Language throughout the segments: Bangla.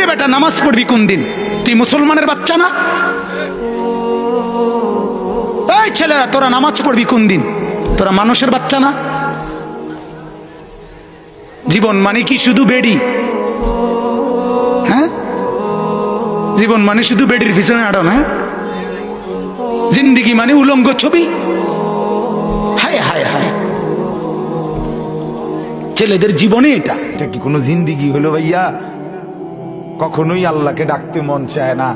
রে বেটা, নামাজ পড়বি কোন দিন? তুই মুসলমানের বাচ্চা না? এই ছেলেরা, তোরা নামাজ পড়বি কোন দিন? তোরা মানুষের বাচ্চা না? জীবন মানে কি শুধু বেড়ি? হ্যাঁ, জীবন মানে শুধু বেডির পিছনে আড়ান? হ্যাঁ, জিন্দিগি মানে উলঙ্গ ছবি? হায় হায় হায়, ছেলেদের জীবনে এটা এটা কি কোনো জিন্দিগি হলো ভাইয়া? কখনোই আল্লাহকে ডাকতে মন চায় না,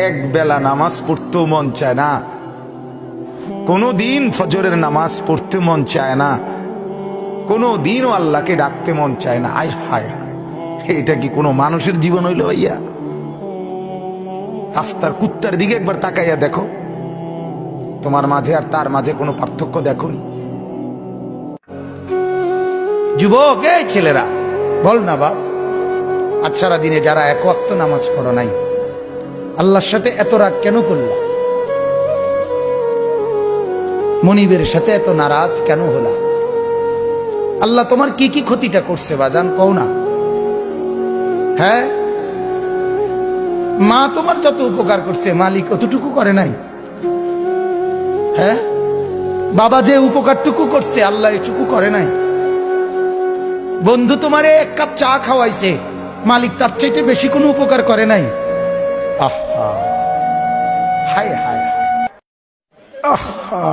এক বেলা নামাজ পড়তেও মন চায় না, কোনো দিন ফজরের নামাজ পড়তে মন চায় না, কোনো দিনও আল্লাহকে ডাকতে মন চায় না। আয় হায় হায়, এটা কি কোনো মানুষের জীবন হইলো ভাইয়া? রাস্তার কুত্তার দিকে একবার তাকাইয়া দেখো, তোমার মাঝে আর তার মাঝে কোনো পার্থক্য দেখোনি? যুবক, এই ছেলেরা বল না বাপ, আজ সারা দিনে যারা এক ওয়াক্ত নামাজ পড়ো নাই, আল্লাহর সাথে এত রাগ কেন করলা? মনিবের সাথে এত নারাজ কেন হলা? আল্লাহ তোমার কি কি ক্ষতিটা করছে বাজান, কও না? হ্যাঁ, মা তোমার যত উপকার করছে মালিক অতটুকু করে নাই? হ্যাঁ, বাবা যে উপকারটুকু করছে আল্লাহ এটুকু করে নাই? বন্ধু তোমারে এক কাপ চা খাওয়াইছে, মালিক তার চাইতে বেশি কোনো উপকার করে নাই? আহা, হায় হায়, আহা,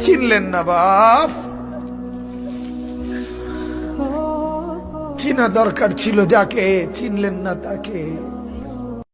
চিনলেন না বাপ? চিনা দরকার ছিল যাকে, চিনলেন না তাকে।